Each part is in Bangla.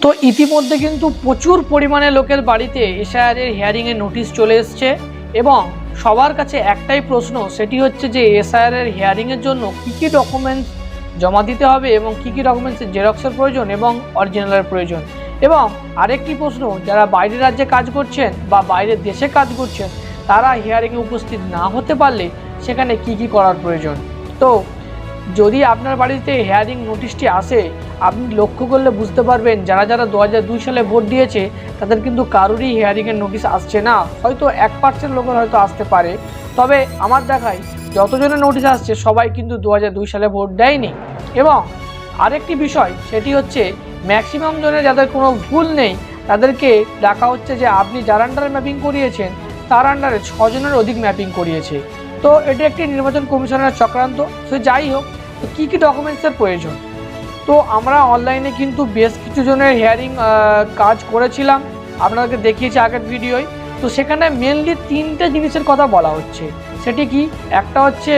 তো ইতিমধ্যে কিন্তু প্রচুর পরিমাণে লোকের বাড়িতে এসআইআরের হিয়ারিংয়ের নোটিশ চলে এসছে এবং সবার কাছে একটাই প্রশ্ন, সেটি হচ্ছে যে এসআইআরের হিয়ারিংয়ের জন্য কী কী ডকুমেন্টস জমা দিতে হবে এবং কী কী ডকুমেন্টসের জেরক্সের প্রয়োজন এবং অরিজিনালের প্রয়োজন। এবং আরেকটি প্রশ্ন, যারা বাইরের রাজ্যে কাজ করছেন বা বাইরের দেশে কাজ করছেন তারা হিয়ারিংয়ে উপস্থিত না হতে পারলে সেখানে কী কী করার প্রয়োজন। তো যদি আপনার বাড়িতে হিয়ারিং নোটিশটি আসে, আপনি লক্ষ্য করলে বুঝতে পারবেন যারা যারা 2002 সালে ভোট দিয়েছে তাদের কিন্তু কারোরই হিয়ারিংয়ের নোটিশ আসছে না। হয়তো 1% লোকের হয়তো আসতে পারে, তবে আমার দেখায় যতজনের নোটিশ আসছে সবাই কিন্তু 2002 সালে ভোট দেয়নি। এবং আরেকটি বিষয়, সেটি হচ্ছে ম্যাক্সিমাম জনের যাদের কোনো ভুল নেই তাদেরকে ডাকা হচ্ছে যে আপনি যার আন্ডারে ম্যাপিং করিয়েছেন তার আন্ডারে 6 জনের অধিক ম্যাপিং করিয়েছে। তো এটা একটি নির্বাচন কমিশনের চক্রান্ত। সে যাই হোক, তো কী কী ডকুমেন্টসের প্রয়োজন, তো আমরা অনলাইনে কিন্তু বেশ কিছু জনের হিয়ারিং কাজ করেছিলাম, আপনাদেরকে দেখিয়েছি আগের ভিডিওয়। তো সেখানে মেনলি 3টে জিনিসের কথা বলা হচ্ছে। সেটি কি, একটা হচ্ছে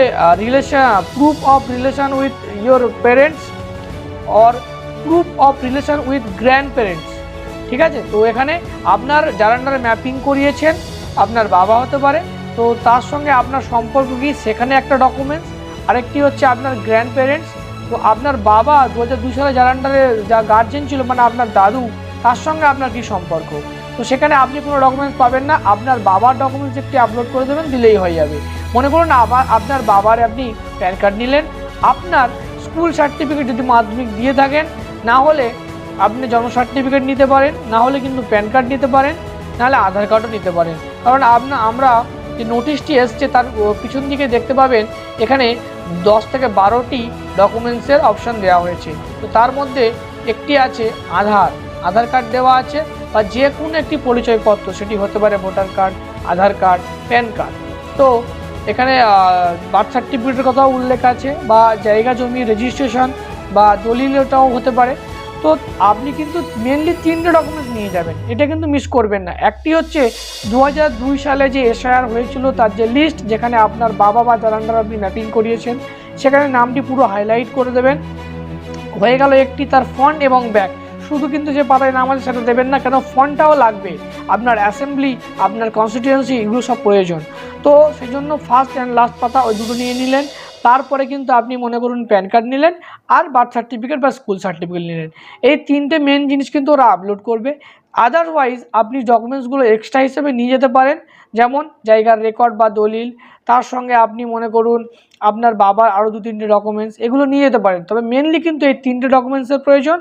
proof of relation with your parents or proof of relation with grand parents. ঠিক আছে, তো এখানে আপনার যার আন্ডারে ম্যাপিং করিয়েছেন আপনার বাবা হতে পারে, তো তার সঙ্গে আপনার সম্পর্ক কী সেখানে একটা ডকুমেন্টস। আরেকটি হচ্ছে আপনার গ্র্যান্ড প্যারেন্টস, তো আপনার বাবা 2002 সালে যার আন্ডারে যা গার্জেন ছিল মানে আপনার দাদু, তার সঙ্গে আপনার কী সম্পর্ক। তো সেখানে আপনি কোনো ডকুমেন্টস পাবেন না, আপনার বাবার ডকুমেন্টস একটি আপলোড করে দেবেন, দিলেই হয়ে যাবে। মনে করুন আবার আপনার বাবার আপনি প্যান কার্ড নিলেন, আপনার স্কুল সার্টিফিকেট যদি মাধ্যমিক দিয়ে থাকেন, না হলে আপনি জন্ম সার্টিফিকেট নিতে পারেন, না হলে কিন্তু প্যান কার্ড নিতে পারেন, নাহলে আধার কার্ডও নিতে পারেন। কারণ আমরা যে নোটিশটি এসছে তার পিছন দিকে দেখতে পাবেন এখানে 10 থেকে 12টি ডকুমেন্টসের অপশান দেওয়া হয়েছে। তো তার মধ্যে একটি আছে আধার কার্ড দেওয়া আছে, বা যে কোনো একটি পরিচয়পত্র, সেটি হতে পারে ভোটার কার্ড, আধার কার্ড, প্যান কার্ড। তো এখানে বার্থ সার্টিফিকেটের কথাও উল্লেখ আছে, বা জায়গা জমি রেজিস্ট্রেশন বা দলিলটাও হতে পারে। তো আপনি কিন্তু মেনলি 3টে ডকুমেন্টস নিয়ে যাবেন, এটা কিন্তু মিস করবেন না। একটি হচ্ছে 2002 সালে যে এসআইআর হয়েছিল তার যে লিস্ট, যেখানে আপনার বাবা বা যার আন্ডারে আপনি ম্যাপিং করিয়েছেন সেখানে নামটি পুরো হাইলাইট করে দেবেন, হয়ে গেল একটি। তার ফন্ট এবং ব্যাক, শুধু কিন্তু যে পাতায় নাম আছে সেটা দেবেন না, কেন ফন্টটাও লাগবে, আপনার অ্যাসেম্বলি, আপনার কনস্টিটিউয়েন্সি, এগুলো সব প্রয়োজন। তো সেই জন্য ফার্স্ট অ্যান্ড লাস্ট পাতা ওই দুটো নিয়ে নিলেন। তারপরে কিন্তু আপনি মনে করুন প্যান কার্ড নিলেন আর বার্থ সার্টিফিকেট বা স্কুল সার্টিফিকেট নিলেন, এই 3টে মেন জিনিস কিন্তু ওরা আপলোড করবে। আদারওয়াইজ আপনি ডকুমেন্টসগুলো এক্সট্রা হিসেবে নিয়ে যেতে পারেন, যেমন জায়গার রেকর্ড বা দলিল, তার সঙ্গে আপনি মনে করুন আপনার বাবার আরও 2-3টে ডকুমেন্টস, এগুলো নিয়ে যেতে পারেন। তবে মেনলি কিন্তু এই 3টে ডকুমেন্টসের প্রয়োজন।